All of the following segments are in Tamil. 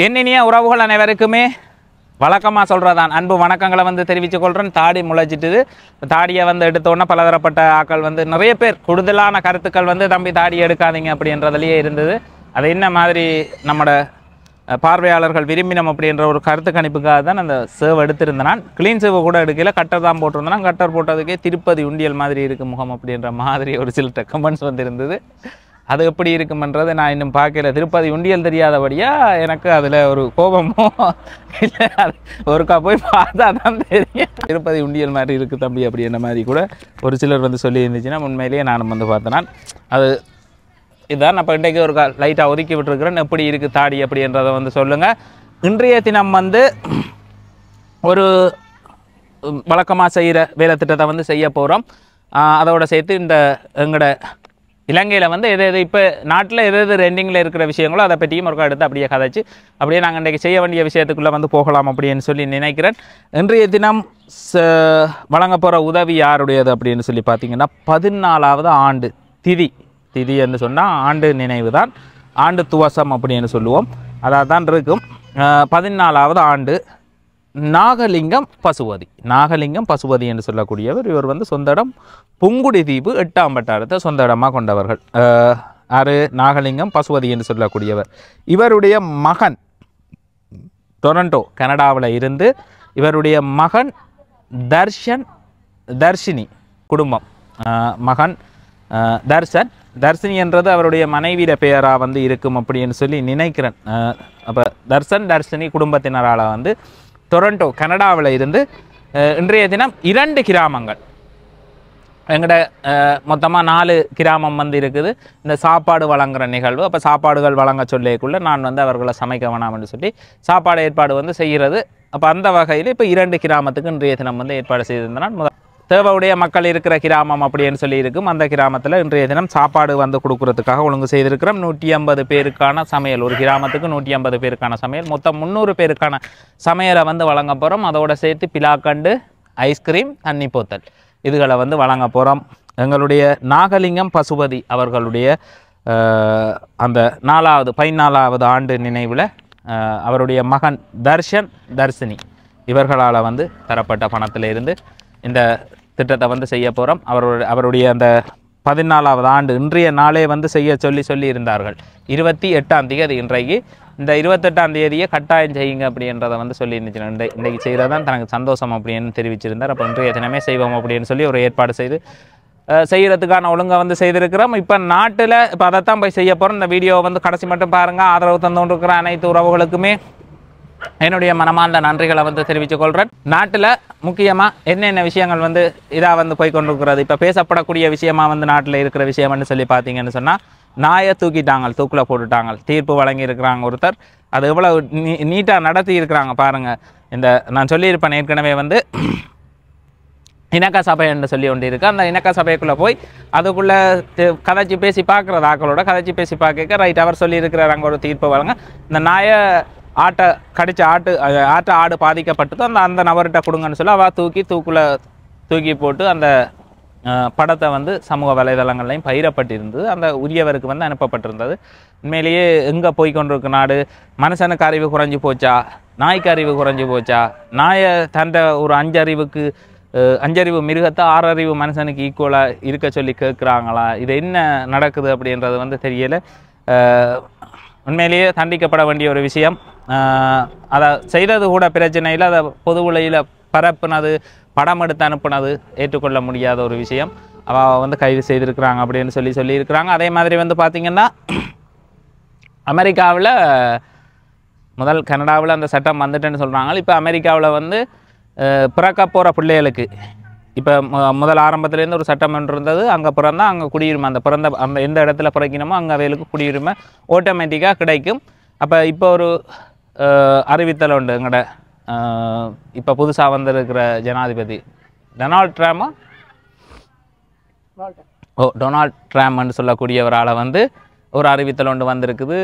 என்னினிய உறவுகள் அனைவருக்குமே வழக்கமாக சொல்கிறதான் அன்பு வணக்கங்களை வந்து தெரிவித்து கொள்கிறேன். தாடி முளைச்சிட்டுது. தாடியை வந்து எடுத்தோன்னே பலதரப்பட்ட ஆக்கள் வந்து நிறைய பேர் கூடுதலான கருத்துக்கள் வந்து தம்பி தாடி எடுக்காதீங்க அப்படின்றதுலேயே இருந்தது. அது என்ன மாதிரி நம்மளோட பார்வையாளர்கள் விரும்பினோம் அப்படின்ற ஒரு கருத்து கணிப்புக்காக தான் அந்த சேவ் எடுத்திருந்தேன். நான் க்ளீன் சேவை கூட எடுக்கல, கட்டர் தான் போட்டிருந்தேன். கட்டர் போட்டதுக்கே திருப்பதி உண்டியல் மாதிரி இருக்குது முகம் அப்படின்ற மாதிரி ஒரு சில கமெண்ட்ஸ் வந்து இருந்தது. அது எப்படி இருக்குமன்றது நான் இன்னும் பார்க்கல. திருப்பதி உண்டியல் தெரியாதபடியாக எனக்கு அதில் ஒரு கோபமோ இல்லை, அது ஒருக்கா போய் பார்த்தா தான் தெரியும் திருப்பதி உண்டியல் மாதிரி இருக்குது தம்பி அப்படின்ற மாதிரி கூட ஒரு சிலர் வந்து சொல்லி இருந்துச்சுன்னா உண்மையிலேயே நானும் வந்து பார்த்தேன். அது இதுதான் நான் இப்போ இன்றைக்கு ஒரு லைட்டாக ஒதுக்கி விட்டுருக்குறேன். எப்படி இருக்குது தாடி அப்படின்றத வந்து சொல்லுங்கள். இன்றைய தினம் வந்து ஒரு வழக்கமாக செய்கிற வேலை திட்டத்தை வந்து செய்ய போகிறோம். அதோடு சேர்த்து இந்த எங்களோட இலங்கையில் வந்து எது இப்போ நாட்டில் எது ரெண்டிங்கில் இருக்கிற விஷயங்களோ அதை பற்றியும் ஒரு எடுத்து அப்படியே கதைச்சு அப்படியே நாங்கள் இன்றைக்கி செய்ய வேண்டிய விஷயத்துக்குள்ளே வந்து போகலாம் அப்படின்னு சொல்லி நினைக்கிறேன். இன்றைய தினம் வழங்க போகிற உதவி யாருடையது அப்படின்னு சொல்லி பார்த்தீங்கன்னா 14வது ஆண்டு திதி என்று சொன்னால் ஆண்டு நினைவு தான், ஆண்டு துவசம் அப்படின்னு சொல்லுவோம். அதாக தான் இருக்கும். 14வது ஆண்டு நாகலிங்கம் பசுபதி என்று சொல்லக்கூடியவர். இவர் வந்து சொந்த இடம் புங்குடி தீவு 8ஆம் வட்டாரத்தை சொந்த இடமாக கொண்டவர்கள். நாகலிங்கம் பசுபதி என்று சொல்லக்கூடியவர். இவருடைய மகன் டொரண்டோ கனடாவில் இருந்து இவருடைய மகன் தர்ஷினி குடும்பம் மகன் தர்ஷினி என்றது அவருடைய மனைவியிட பெயராக வந்து இருக்கும் அப்படின்னு சொல்லி நினைக்கிறேன். அப்போ தர்ஷினி குடும்பத்தினரால் வந்து டொரண்டோ கனடாவில் இருந்து இன்றைய தினம் 2 கிராமங்கள் எங்கள்ட மொத்தமாக 4 கிராமம் வந்து இருக்குது. இந்த சாப்பாடு வழங்குகிற நிகழ்வு. அப்போ சாப்பாடுகள் வழங்க சொல்லிக்குள்ளே நான் வந்து அவர்களை சமைக்க வேணாம்னு சொல்லி சாப்பாடு ஏற்பாடு வந்து செய்கிறது. அப்போ அந்த வகையில் இப்போ 2 கிராமத்துக்கு இன்றைய தினம் வந்து ஏற்பாடு செய்திருந்தேன். தேவையுடைய மக்கள் இருக்கிற கிராமம் அப்படின்னு சொல்லி இருக்கும். அந்த கிராமத்தில் இன்றைய தினம் சாப்பாடு வந்து கொடுக்குறதுக்காக ஒழுங்கு செய்திருக்கிறோம். 150 பேருக்கான சமையல், ஒரு கிராமத்துக்கு 150 பேருக்கான சமையல், மொத்தம் 300 பேருக்கான சமையலை வந்து வழங்க போகிறோம். அதோடு சேர்த்து பிலாக்கண்டு, ஐஸ்கிரீம், தண்ணி போத்தல் இதுகளை வந்து வழங்க போகிறோம். எங்களுடைய நாகலிங்கம் பசுபதி அவர்களுடைய அந்த 14வது ஆண்டு நினைவில் அவருடைய மகன் தர்ஷினி இவர்களால் வந்து தரப்பட்ட பணத்தில் இருந்து இந்த திட்டத்தை வந்து செய்ய போகிறோம். அவருடைய அந்த 14வது ஆண்டு இன்றைய நாளே வந்து செய்ய சொல்லி இருந்தார்கள். 28ஆம் தேதி இன்றைக்கு இந்த 28ஆம் தேதியை கட்டாயம் செய்யுங்க அப்படின்றத வந்து சொல்லி இருந்துச்சு. இன்றைக்கு செய்கிறதான் தனக்கு சந்தோஷம் அப்படின்னு தெரிவிச்சிருந்தார். அப்போ இன்றைய தினமே செய்வோம் அப்படின்னு சொல்லி ஒரு ஏற்பாடு செய்து செய்கிறதுக்கான ஒழுங்கை வந்து செய்திருக்கிறோம். இப்போ நாட்டில் இப்போ அதைத்தான் போய் செய்ய போகிறோம். இந்த வீடியோவை வந்து கடைசி மட்டும் பாருங்கள். ஆதரவு தந்துകൊണ്ടിருக்கிற அனைத்து உறவுகளுக்குமே என்னுடைய மனமார்ந்த நன்றிகளை வந்து தெரிவித்துக் கொள்கிறேன். நாட்டில் முக்கியமாக என்னென்ன விஷயங்கள் வந்து இதாக வந்து போய்கொண்டிருக்கிறது, இப்போ பேசப்படக்கூடிய விஷயமாக வந்து நாட்டில் இருக்கிற விஷயம்னு சொல்லி பார்த்தீங்கன்னு சொன்னால், நாயை தூக்கில் போட்டுட்டாங்க. தீர்ப்பு வழங்கியிருக்கிறாங்க ஒருத்தர். அது எவ்வளோ நீட்டாக நடத்தி இருக்கிறாங்க பாருங்கள். இந்த நான் சொல்லியிருப்பேன் ஏற்கனவே வந்து இணக்க சபை என்று சொல்லி ஒன்று இருக்குது. அந்த இணக்க சபைக்குள்ளே போய் அதுக்குள்ளே கதைச்சி பேசி பார்க்குறது, ஆக்களோட கதைச்சி பேசி பார்க்க ரைட் அவர் சொல்லியிருக்கிறார் அங்கே ஒரு தீர்ப்பு வழங்க. இந்த நாயை ஆட்டை கடிச்ச ஆடு பாதிக்கப்பட்டது அந்த நபர்கிட்ட கொடுங்கன்னு சொல்லி அவள் தூக்கி போட்டு அந்த படத்தை வந்து சமூக வலைதளங்கள்லையும் பகிரப்பட்டிருந்தது. அந்த உரியவருக்கு வந்து அனுப்பப்பட்டிருந்தது. உண்மையிலேயே எங்கே போய்கொண்டிருக்க நாடு, மனுஷனுக்கு அறிவு குறைஞ்சி போச்சா, நாய்க்கு அறிவு குறைஞ்சி போச்சா, நாயை தண்ட ஒரு 5 அறிவு மிருகத்தை 6 அறிவு மனுஷனுக்கு ஈக்குவலாக இருக்க சொல்லி கேட்குறாங்களா, இது என்ன நடக்குது அப்படின்றது வந்து தெரியலை. உண்மையிலேயே தண்டிக்கப்பட வேண்டிய ஒரு விஷயம். அதை செய்தது கூட பிரச்சனை இல்லை, அதை பொது உலகில் பரப்புனது, படம் எடுத்து அனுப்புனது ஏற்றுக்கொள்ள முடியாத ஒரு விஷயம். அவள் வந்து கைது செய்திருக்கிறாங்க அப்படின்னு சொல்லியிருக்கிறாங்க. அதே மாதிரி வந்து பார்த்திங்கன்னா அமெரிக்காவில் கனடாவில் அந்த சட்டம் வந்துட்டுன்னு சொல்கிறாங்க. இப்போ அமெரிக்காவில் வந்து பிறக்க போகிற பிள்ளைகளுக்கு இப்போ முதல் ஆரம்பத்துலேருந்து ஒரு சட்டம் ஒன்று இருந்தது. அங்கே பிறந்தால் அங்கே குடியுரிமை, அந்த எந்த இடத்துல பிறக்கணுமோ அங்கே அவைகளுக்கு குடியுரிமை ஆட்டோமேட்டிக்காக கிடைக்கும். அப்போ இப்போ ஒரு அறிவித்தல் உண்டு. எங்களோட இப்போ புதுசாக வந்திருக்கிற ஜனாதிபதி டொனால்ட் ட்ரம்ப்னு சொல்லக்கூடியவரால் வந்து ஒரு அறிவித்தல் ஒன்று வந்திருக்குது.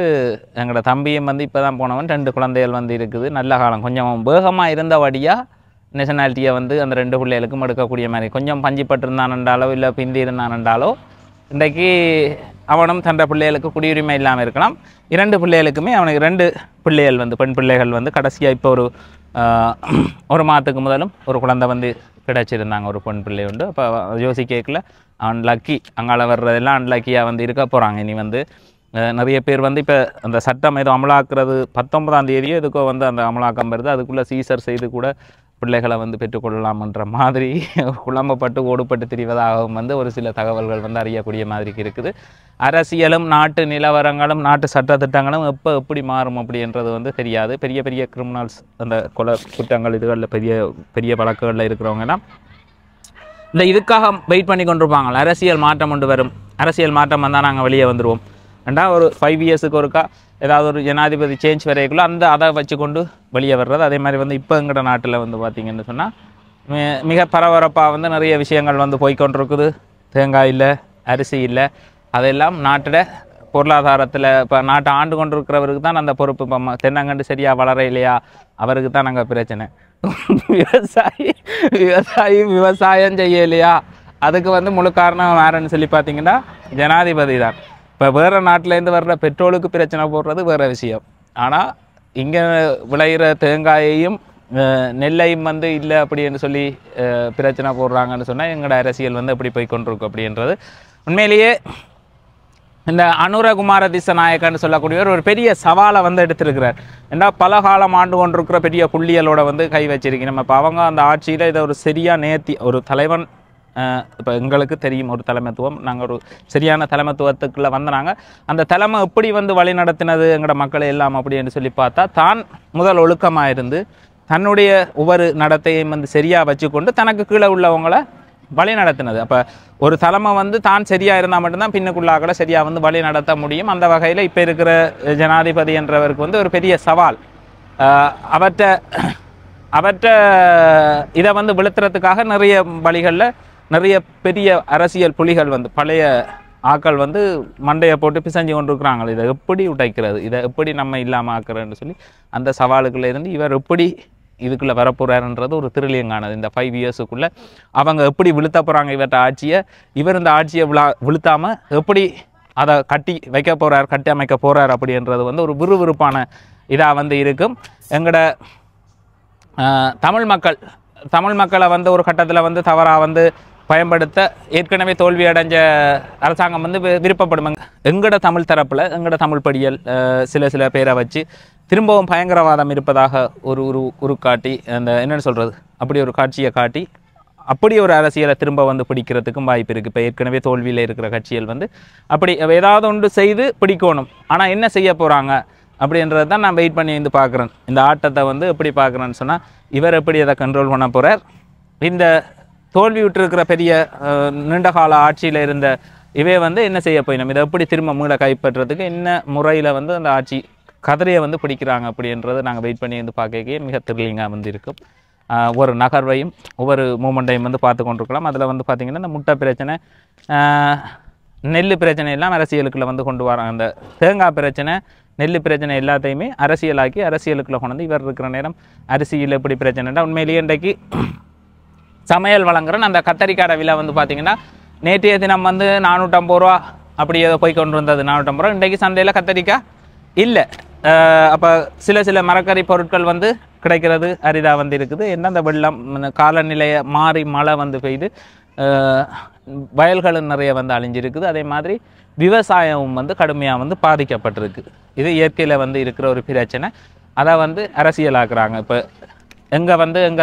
எங்களோட தம்பியும் வந்து இப்போ தான் போனவன், 2 குழந்தைகள் வந்து இருக்குது. நல்ல காலம் கொஞ்சம் வேகமாக இருந்தபடியாக நேஷனாலிட்டியை வந்து அந்த 2 பிள்ளைகளுக்கும் எடுக்கக்கூடிய மாதிரி கொஞ்சம் பஞ்சிப்பட்டிருந்தானண்டாலோ இல்லை பிந்தி இருந்தானண்டாலோ இன்றைக்கு அவனும் தன் பிள்ளைகளுக்கு குடியுரிமை இல்லாமல் இருக்கலாம். 2 பிள்ளைகளுக்குமே அவனுக்கு 2 பிள்ளைகள் வந்து பெண் பிள்ளைகள் வந்து கடைசியாக இப்போ ஒரு மாதத்துக்கு முதலும் ஒரு குழந்தை வந்து கிடைச்சிருந்தாங்க, ஒரு பெண் பிள்ளை உண்டு. அப்போ யோசிக்கல அவன் லக்கி, அங்கால வர்றதெல்லாம் அன்லக்கியாக வந்து இருக்க போகிறாங்க. இனி வந்து நிறைய பேர் வந்து இப்போ அந்த சட்டம் ஏதோ அமலாக்குறது 19ஆம் தேதியோ எதுக்கோ வந்து அந்த அமலாக்கம் வருது, அதுக்குள்ளே சீசர் செய்து கூட பிள்ளைகளை வந்து பெற்றுக்கொள்ளலாம்ன்ற மாதிரி குழம்பப்பட்டு ஓடுபட்டு திரிவதாகவும் வந்து ஒரு சில தகவல்கள் வந்து அறியக்கூடிய மாதிரி இருக்குது. அரசியலும் நாட்டு நிலவரங்களும் நாட்டு சட்டத்திட்டங்களும் எப்போ எப்படி மாறும் அப்படின்றது வந்து தெரியாது. பெரிய பெரிய கிரிமினல்ஸ், அந்த கொலை குற்றங்கள் இதுகளில் பெரிய பெரிய வழக்குகளில் இருக்கிறவங்கன்னா இந்த இதுக்காக வெயிட் பண்ணி கொண்டிருப்பாங்க. அரசியல் மாற்றம் கொண்டு வரும், அரசியல் மாற்றம் வந்தால் நாங்கள் வெளியே வந்துடுவோம். ரெண்டா ஒரு 5 இயர்ஸுக்கு ஒருக்கா ஏதாவது ஒரு ஜனாதிபதி சேஞ்ச் வரைக்குள்ள அதை வச்சு கொண்டு வெளியே வர்றது. அதே மாதிரி வந்து இப்போ எங்கட நாட்டில் வந்து பார்த்திங்கன்னு சொன்னால் மிக பரபரப்பாக வந்து நிறைய விஷயங்கள் வந்து போய்கொண்டிருக்குது. தேங்காய் இல்லை, அரிசி இல்லை, அதெல்லாம் நாட்டில் பொருளாதாரத்தில் இப்போ நாட்டை ஆண்டு கொண்டிருக்கிறவருக்கு தான் அந்த பொறுப்பு. இப்போ தென்னங்கண்டு சரியாக வளர இல்லையா, அவருக்கு தான் நாங்கள் பிரச்சனை. விவசாயம் செய்யலையா, அதுக்கு வந்து முழு காரணம் வேறுன்னு சொல்லி பார்த்தீங்கன்னா ஜனாதிபதி தான். இப்போ வேறு நாட்டிலேருந்து வர்ற பெட்ரோலுக்கு பிரச்சனை போடுறது வேறு விஷயம். ஆனால் இங்கே விளையிற தேங்காயையும் நெல்லையும் வந்து இல்லை அப்படின்னு சொல்லி பிரச்சனை போடுறாங்கன்னு சொன்னால் எங்களோட அரசியல் வந்து எப்படி போய் கொண்டிருக்கு அப்படின்றது உண்மையிலேயே இந்த அனுரகுமார திசநாயக்கன்னு சொல்லக்கூடியவர் ஒரு பெரிய சவாலை வந்து எடுத்திருக்கிறார். ஏன்னா பல காலம் ஆண்டு கொண்டிருக்கிற பெரிய புள்ளிகளோட வந்து கை வச்சிருக்கு. நம்ம இப்போ அவங்க அந்த ஆட்சியில் இதை ஒரு சரியாக நேர்த்தி ஒரு தலைவன், இப்போ எங்களுக்கு தெரியும் ஒரு தலைமைத்துவம், நாங்கள் ஒரு சரியான தலைமைத்துவத்துக்குள்ளே வந்தாங்க. அந்த தலைமை எப்படி வந்து வழி நடத்தினது எங்களோட மக்களை எல்லாம் அப்படின்னு சொல்லி பார்த்தா, தான் முதல் ஒழுக்கமாக இருந்து தன்னுடைய ஒவ்வொரு நடத்தையும் வந்து சரியாக வச்சுக்கொண்டு தனக்கு கீழே உள்ளவங்களை வழி நடத்தினது. அப்போ ஒரு தலைமை வந்து தான் சரியாக இருந்தால் மட்டும்தான் பின்னுக்குள்ளாக்களை சரியாக வந்து வழி நடத்த முடியும். அந்த வகையில் இப்போ இருக்கிற ஜனாதிபதி என்றவருக்கு வந்து ஒரு பெரிய சவால். அவற்றை இதை வந்து விழுத்துறதுக்காக நிறைய வழிகளில் நிறைய பெரிய அரசியல் புலிகள் வந்து பழைய ஆக்கள் வந்து மண்டையை போட்டு பிசைஞ்சு கொண்டு இருக்கிறாங்க. இதை எப்படி உடைக்கிறது, இதை எப்படி நம்ம இல்லாமல் ஆக்குறதுன்னு சொல்லி அந்த சவாலுக்குள்ளே இருந்து இவர் எப்படி இதுக்குள்ளே வரப்போகிறாருன்றது ஒரு திருளியங்கானது. இந்த 5 இயர்ஸுக்குள்ளே அவங்க எப்படி விழுத்த போகிறாங்க இவர்கிட்ட ஆட்சியை, இவர் இந்த ஆட்சியை விழுத்தாமல் எப்படி அதை கட்டி வைக்க போகிறார், கட்டி அமைக்க போகிறார் அப்படின்றது வந்து ஒரு விறுவிறுப்பான இதாக வந்து இருக்கும். எங்களோட தமிழ் மக்களை வந்து ஒரு கட்டத்தில் வந்து தவறாக வந்து பயன்படுத்த ஏற்கனவே தோல்வி அடைஞ்ச அரசாங்கம் வந்து விருப்பப்படும். எங்களோட தமிழ் தரப்பில் எங்களோட தமிழ் படியல் சில பேரை வச்சு திரும்பவும் பயங்கரவாதம் இருப்பதாக ஒரு காட்டி அந்த என்னென்னு சொல்கிறது அப்படி ஒரு காட்சியை காட்டி அப்படி ஒரு அரசியலை திரும்ப வந்து பிடிக்கிறதுக்கும் வாய்ப்பு இருக்குது. இப்போ ஏற்கனவே தோல்வியில் இருக்கிற கட்சிகள் வந்து அப்படி ஏதாவது ஒன்று செய்து பிடிக்கணும். ஆனால் என்ன செய்ய போகிறாங்க அப்படின்றது தான் நான் வெயிட் பண்ணி வந்து பார்க்குறேன். இந்த ஆட்டத்தை வந்து எப்படி பார்க்குறேன்னு சொன்னால் இவர் எப்படி அதை கண்ட்ரோல் பண்ண போகிறார், இந்த தோல்வி விட்டுருக்கிற பெரிய நீண்டகால ஆட்சியில் இருந்த இவை வந்து என்ன செய்ய போயிடும், இதை எப்படி திரும்ப மீள கைப்பற்றுறதுக்கு என்ன முறையில் வந்து அந்த ஆட்சி கதிரையை வந்து பிடிக்கிறாங்க அப்படின்றத நாங்கள் வெயிட் பண்ணி வந்து பார்க்க மிக த்ரில்லிங்காக வந்து இருக்கும். ஒவ்வொரு நகர்வையும் ஒவ்வொரு மூமெண்ட்டையும் வந்து பார்த்து கொண்டிருக்கலாம். அதில் வந்து பார்த்திங்கன்னா இந்த முட்டை பிரச்சனை, நெல் பிரச்சனை எல்லாம் அரசியலுக்குள்ளே வந்து கொண்டு வராங்க. அந்த தேங்காய் பிரச்சனை, நெல் பிரச்சனை எல்லாத்தையுமே அரசியலாக்கி அரசியலுக்குள்ளே கொண்டு வந்து இவர் இருக்கிற நேரம் அரிசியில் எப்படி பிரச்சனைனா உண்மையிலேயே இன்றைக்கு சமையல் வழங்குறேன். அந்த கத்தரிக்காய் விலை வந்து பார்த்திங்கன்னா நேற்றைய தினம் வந்து 450 ரூபா அப்படி ஏதோ போய் கொண்டு வந்தது 450 ரூபா. இன்றைக்கு சந்தையில் கத்தரிக்காய் இல்லை. அப்போ சில மரக்கறி பொருட்கள் வந்து கிடைக்கிறது அரிதாக வந்து இருக்குது. என்ன அந்த வெள்ளம் காலநிலையை மாறி மழை வந்து பெய்து வயல்களும் நிறைய வந்து அழிஞ்சிருக்குது. அதே மாதிரி விவசாயமும் வந்து கடுமையாக வந்து பாதிக்கப்பட்டிருக்கு. இது இயற்கையில் வந்து இருக்கிற ஒரு பிரச்சனை. அதை வந்து அரசியலாக்குறாங்க. இப்போ எங்கே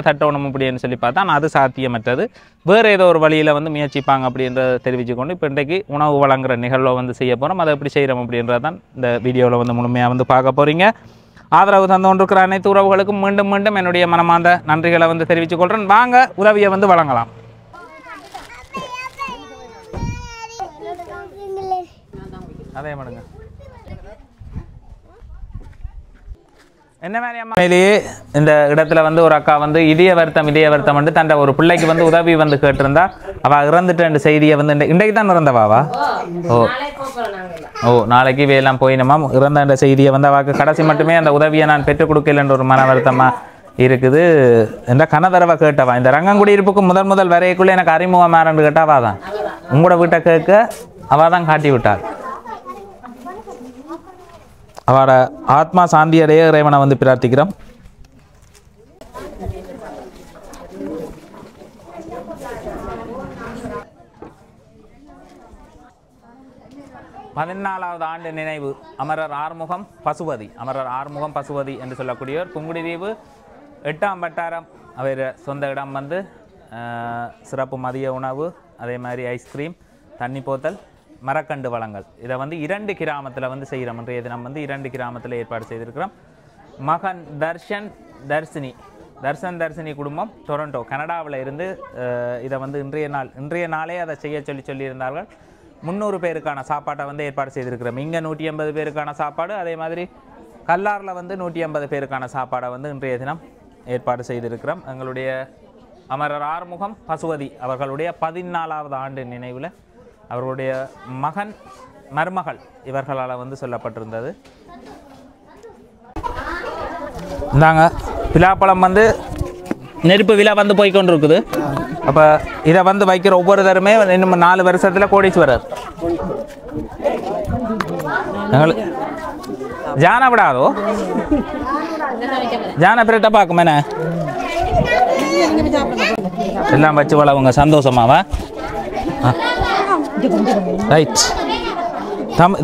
தட்டணும் அப்படின்னு சொல்லி பார்த்தா நான் அது சாத்தியமற்றது, வேறு ஏதோ ஒரு வழியில் வந்து முயற்சிப்பாங்க அப்படின்றத தெரிவிச்சுக்கொண்டு இப்போ இன்றைக்கு உணவு வழங்குகிற நிகழ்வை வந்து செய்ய போகிறோம். அதை எப்படி செய்கிறோம் அப்படின்றது தான் இந்த வீடியோவில் வந்து முழுமையாக வந்து பார்க்க போகிறீங்க. ஆதரவு தந்து கொண்டிருக்கிற அனைத்து உறவுகளுக்கும் மீண்டும் மீண்டும் என்னுடைய மனமார்ந்த நன்றிகளை வந்து தெரிவித்துக் கொள்கிறேன். வாங்க உதவியை வந்து வழங்கலாம். அதே மாடுங்க என்ன மாதிரி அம்மாயிலேயே இந்த இடத்துல வந்து ஒரு அக்கா வந்து இதய வருத்தம் வந்து தன்னை ஒரு பிள்ளைக்கு வந்து உதவி வந்து கேட்டிருந்தா, அவள் இறந்துட்டு செய்தியை வந்து இன்றைக்கு தான் இறந்தவாவா? நாளைக்கு வேலாம் போயினமா இறந்த செய்தியை வந்து அவளுக்கு கடைசி மட்டுமே அந்த உதவியை நான் பெற்றுக் கொடுக்கலன்ற ஒரு மன வருத்தமாக இருக்குது. என்ற கனதரவை கேட்டவா இந்த ரங்கங்குடியிருப்புக்கு முதல் வரைக்குள்ளே எனக்கு அறிமுகம் யாருன்னு கேட்டாவா தான் உங்களோட வீட்டை கேட்க அவள் தான் காட்டி விட்டாள். அவரோட ஆத்மா சாந்தி அடைய இறைவனை வந்து பிரார்த்திக்கிறோம். பதினாலாவது ஆண்டு நினைவு அமரர் ஆறுமுகம் பசுபதி. அமரர் ஆறுமுகம் பசுபதி என்று சொல்லக்கூடியவர் புங்குடுதீவு 8ஆம் வட்டாரம். அவர் சொந்த இடம் வந்து சிறப்பு மதிய உணவு, அதே மாதிரி ஐஸ்கிரீம், தண்ணி போத்தல், மரக்கண்டு வளங்கள். இதை வந்து 2 கிராமத்தில் வந்து செய்கிறோம். இன்றைய தினம் வந்து 2 கிராமத்தில் ஏற்பாடு செய்திருக்கிறோம். மகன் தர்ஷன் குடும்பம் டொரண்டோ கனடாவில் இருந்து இதை வந்து இன்றைய நாளே அதை செய்ய சொல்லியிருந்தார்கள். 300 பேருக்கான சாப்பாட்டை வந்து ஏற்பாடு செய்திருக்கிறோம். இங்கே 180 பேருக்கான சாப்பாடு, அதே மாதிரி கல்லாரில் வந்து 150 பேருக்கான சாப்பாடை வந்து இன்றைய தினம் ஏற்பாடு செய்திருக்கிறோம். எங்களுடைய அமரர் ஆறுமுகம் பசுபதி அவர்களுடைய 14ஆவது ஆண்டு நினைவில் அவர்களுடைய மகன் மருமகள் இவர்களால் வந்து சொல்லப்பட்டிருந்தது. இந்தாங்க பிலாப்பழம் வந்து நெருப்பு விழா வந்து போய்கொண்டிருக்குது. அப்போ இதை வந்து வைக்கிற ஒவ்வொருத்தருமே இன்னும் 4 வருஷத்தில் கோடீஸ்வரர். ஜான விடாதோ ஜான பிரெட்டை பார்க்குமேண்ணே எல்லாம் வச்சு வளவுங்க சந்தோஷமாவா? ரைட்.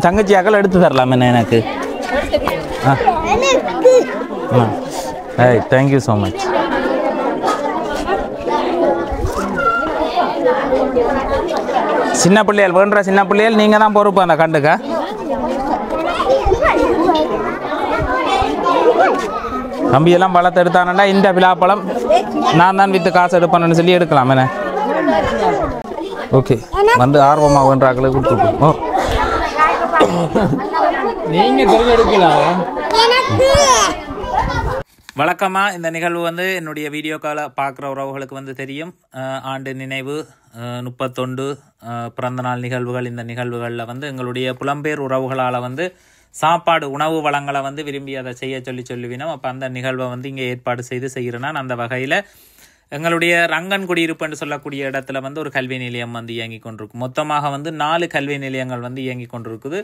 தங்கச்சி அகல் எடுத்து தரலாம் என்ன எனக்கு? Right, thank you so much. சின்ன பிள்ளைகள் வேண்ட சின்ன பிள்ளைகள் நீங்கள் தான் பொறுப்பு அந்த கண்டுக்க. கம்பியெல்லாம் பழத்தை எடுத்தானண்டா இந்த பிலாப்பழம் நான் தான் விற்று காசு எடுப்பேன்னு சொல்லி எடுக்கலாம் என்ன? ஓகே, வந்து ஆர்வமாக வேண்டாக்களை கொடுத்துருக்கோம். ஓ நீங்கள் தெரிஞ்செடுக்கலாம். வழக்கமாக இந்த நிகழ்வு வந்து என்னுடைய வீடியோக்கால பார்க்குற உறவுகளுக்கு வந்து தெரியும். ஆண்டு நினைவு 31 பிறந்தநாள் நிகழ்வுகள். இந்த நிகழ்வுகளில் வந்து எங்களுடைய புலம்பெயர் உறவுகளால் வந்து சாப்பாடு உணவு வளங்களை வந்து விரும்பி அதை செய்ய சொல்லுவினோம். அப்போ அந்த நிகழ்வை வந்து இங்கே ஏற்பாடு செய்கிறேன்னா அந்த வகையில் எங்களுடைய ரங்கன் குடியிருப்பு என்று சொல்லக்கூடிய இடத்துல வந்து ஒரு கல்வி நிலையம் வந்து இயங்கி கொண்டிருக்கு. மொத்தமாக வந்து 4 கல்வி நிலையங்கள் வந்து இயங்கி கொண்டிருக்குது.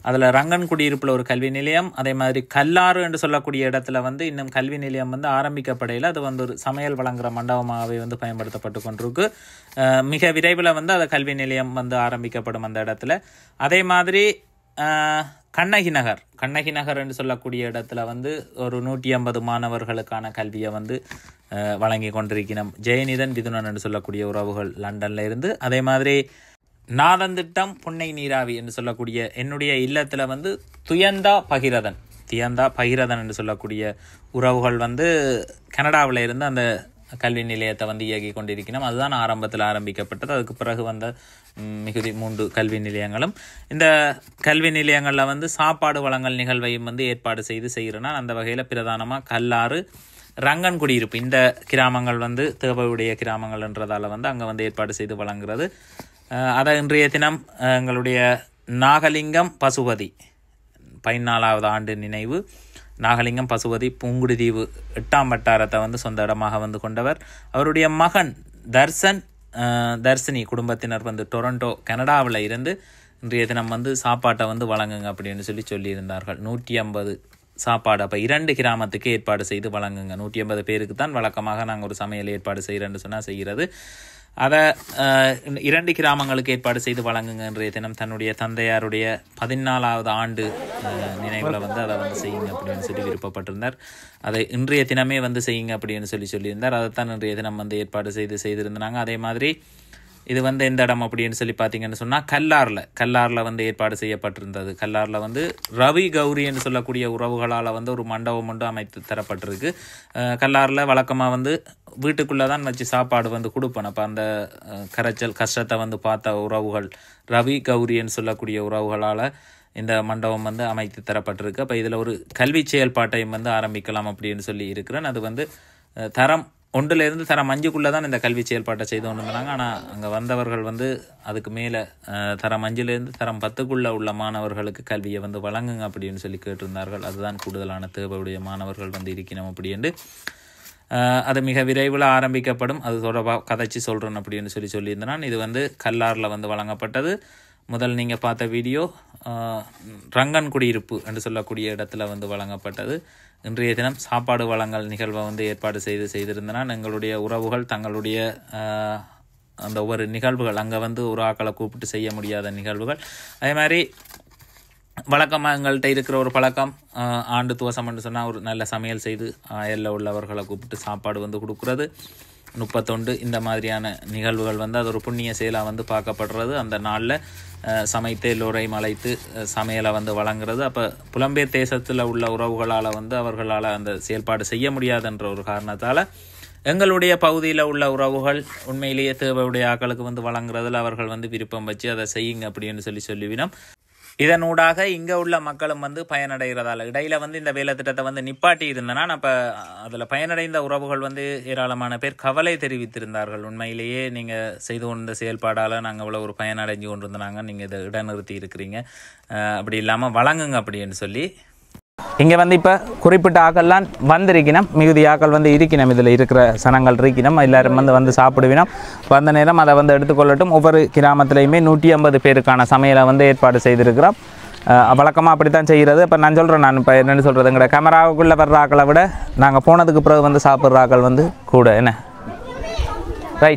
அதில் ரங்கன் குடியிருப்பில் ஒரு கல்வி நிலையம், அதே மாதிரி கல்லாறு என்று சொல்லக்கூடிய இடத்துல வந்து இன்னும் கல்வி நிலையம் வந்து ஆரம்பிக்கப்படையில் அது வந்து ஒரு சமையல் வழங்குகிற மண்டபமாகவே வந்து பயன்படுத்தப்பட்டு கொண்டிருக்கு. மிக விரைவில் வந்து அந்த கல்வி நிலையம் வந்து ஆரம்பிக்கப்படும் அந்த இடத்துல. அதே மாதிரி கண்ணகி நகர் என்று சொல்லக்கூடிய இடத்துல வந்து ஒரு 150 மாணவர்களுக்கான கல்வியை வந்து வழங்கி கொண்டிருக்கிறோம். ஜெயநிதன் விதுனன் என்று சொல்லக்கூடிய உறவுகள் லண்டனில் இருந்து. அதே மாதிரி நாதந்திட்டம் புன்னை நீராவி என்று சொல்லக்கூடிய என்னுடைய இல்லத்தில் வந்து தியந்தா பகிரதன் என்று சொல்லக்கூடிய உறவுகள் வந்து கனடாவில் இருந்து அந்த கல்வி நிலையத்தை வந்து இயக்கி கொண்டிருக்கணும். அதுதான் ஆரம்பத்தில் ஆரம்பிக்கப்பட்டது. அதுக்கு பிறகு வந்த மிகுதி 3 கல்வி நிலையங்களும். இந்த கல்வி நிலையங்களில் வந்து சாப்பாடு வழங்கல் நிகழ்வையும் வந்து ஏற்பாடு செய்கிறேன்னா அந்த வகையில் பிரதானமாக கல்லாறு, ரங்கன் குடியிருப்பு இந்த கிராமங்கள் வந்து தேவையுடைய கிராமங்கள்ன்றதால வந்து அங்கே வந்து ஏற்பாடு செய்து வழங்குறது. அதை இன்றைய தினம் எங்களுடைய நாகலிங்கம் பசுபதி 14ஆவது ஆண்டு நினைவு. நாகலிங்கம் பசுபதி புங்குடுதீவு 8ஆம் வட்டாரத்தை வந்து சொந்த இடமாக வந்து கொண்டவர். அவருடைய மகன் தர்ஷினி குடும்பத்தினர் வந்து டொரண்டோ கனடாவில் இருந்து இன்றைய தினம் வந்து சாப்பாட்டை வந்து வழங்குங்க அப்படின்னு சொல்லியிருந்தார்கள். 150 சாப்பாடு. அப்போ 2 கிராமத்துக்கு ஏற்பாடு செய்து வழங்குங்க. 150 பேருக்கு தான் வழக்கமாக நாங்கள் ஒரு சமையல் ஏற்பாடு செய்கிறேன்னு சொன்னால் செய்கிறது. அதை 2 கிராமங்களுக்கு ஏற்பாடு செய்து வழங்குங்க இன்றைய தினம் தன்னுடைய தந்தையாருடைய 14ஆவது ஆண்டு நினைவில் வந்து அதை வந்து செய்யுங்க அப்படின்னு விருப்பப்பட்டிருந்தார். அதை இன்றைய தினமே வந்து செய்யுங்க அப்படின்னு சொல்லியிருந்தார். அதைத்தான் இன்றைய தினம் வந்து ஏற்பாடு செய்திருந்தாங்க. அதே மாதிரி இது வந்து எந்த இடம் அப்படின்னு சொல்லி பார்த்தீங்கன்னு சொன்னால் கல்லாரில் வந்து ஏற்பாடு செய்யப்பட்டிருந்தது. கல்லாரில் வந்து ரவி கௌரி என்று சொல்லக்கூடிய உறவுகளால் வந்து ஒரு மண்டபம் ஒன்று அமைத்து தரப்பட்டிருக்கு. கல்லாரில் வழக்கமாக வந்து வீட்டுக்குள்ளே தான் வச்சு சாப்பாடு வந்து கொடுப்பேன். அப்போ அந்த கரைச்சல் கஷ்டத்தை வந்து பார்த்த உறவுகள் ரவி கௌரின்னு சொல்லக்கூடிய உறவுகளால் இந்த மண்டபம் வந்து அமைத்து தரப்பட்டிருக்கு. அப்போ இதில் ஒரு கல்வி செயல்பாட்டையும் வந்து ஆரம்பிக்கலாம் அப்படின்னு சொல்லி இருக்கிறேன். அது வந்து தரம் 1லேருந்து தரம் 5க்குள்ளே தான் இந்த கல்வி செயல்பாட்டை செய்து கொண்டு இருந்தாங்க. ஆனால் அங்கே வந்தவர்கள் வந்து அதுக்கு மேலே தரம் 5லேருந்து தரம் 10க்குள்ளே உள்ள மாணவர்களுக்கு கல்வியை வந்து வழங்குங்க அப்படின்னு சொல்லி கேட்டிருந்தார்கள். அதுதான் கூடுதலான தேவையுடைய மாணவர்கள் வந்து இருக்கணும் அப்படின்னு. அது மிக விரைவில் ஆரம்பிக்கப்படும். அது தொடர்பாக கதைச்சி சொல்கிறேன் அப்படின்னு சொல்லியிருந்தேன். இது வந்து கல்லாரில் வந்து வழங்கப்பட்டது. முதல் நீங்கள் பார்த்த வீடியோ ரங்கன் குடியிருப்பு என்று சொல்லக்கூடிய இடத்துல வந்து வழங்கப்பட்டது. இன்றைய தினம் சாப்பாடு வழங்கல் நிகழ்வை வந்து ஏற்பாடு செய்திருந்தனால் எங்களுடைய உறவுகள் தங்களுடைய அந்த ஒவ்வொரு நிகழ்வுகள் அங்கே வந்து ஒரு ஆக்களை கூப்பிட்டு செய்ய முடியாத நிகழ்வுகள். அதே மாதிரி வழக்கமாக எங்கள்கிட்ட இருக்கிற ஒரு பழக்கம், ஆண்டு துவசம்னு சொன்னால் ஒரு நல்ல சமையல் செய்து அயலில் உள்ளவர்களை கூப்பிட்டு சாப்பாடு வந்து கொடுக்குறது, 31 இந்த மாதிரியான நிகழ்வுகள் வந்து அது ஒரு புண்ணிய செயலாக வந்து பார்க்கப்படுறது. அந்த நாளில் சமைத்து எல்லோரையும் அழைத்து சமையலை வந்து வழங்குறது. அப்போ புலம்பெயர் தேசத்தில் உள்ள உறவுகளால் வந்து அவர்களால் அந்த செயல்பாடு செய்ய முடியாதுன்ற ஒரு காரணத்தால் எங்களுடைய பகுதியில் உள்ள உறவுகள் உண்மையிலேயே தேவையுடைய ஆக்களுக்கு வந்து வழங்குறதில் அவர்கள் வந்து விருப்பம் வச்சு அதை செய்யுங்க அப்படின்னு சொல்லிவினோம். இதனூடாக இங்கே உள்ள மக்களும் வந்து பயனடைகிறதால இடையில வந்து இந்த வேலை திட்டத்தை வந்து நிப்பாட்டி இருந்தனா அப்போ அதில் பயனடைந்த உறவுகள் வந்து ஏராளமான பேர் கவலை தெரிவித்திருந்தார்கள். உண்மையிலேயே நீங்கள் செய்து கொண்ட செயல்பாடால் நாங்கள் இவ்வளோ ஒரு பயனடைஞ்சு கொண்டிருந்தாங்க, நீங்கள் இதை இடைநிறுத்தி இருக்கிறீங்க, அப்படி இல்லாமல் வழங்குங்க அப்படின்னு சொல்லி. இங்கே வந்து இப்போ குறிப்பிட்ட ஆக்கள்லாம் வந்திருக்கணும், மிகுதி ஆக்கள் வந்து இருக்கணும், இதில் இருக்கிற சனங்கள் இருக்கணும், எல்லோரும் வந்து சாப்பிடுவினோம். வந்த நேரம் அதை வந்து எடுத்துக்கொள்ளட்டும். ஒவ்வொரு கிராமத்துலேயுமே 150 பேருக்கான சமையலை வந்து ஏற்பாடு செய்திருக்கிறோம். வழக்கமாக அப்படி தான் செய்கிறது. இப்போ நான் சொல்கிறேன், நான் இப்போ என்னென்னு சொல்கிறது, எங்களோட கேமராவுக்குள்ளே வர்ற ஆக்களை விட நாங்கள் போனதுக்கு பிறகு வந்து சாப்பிட்ற ஆக்கள் வந்து கூட என்ன ரைட்.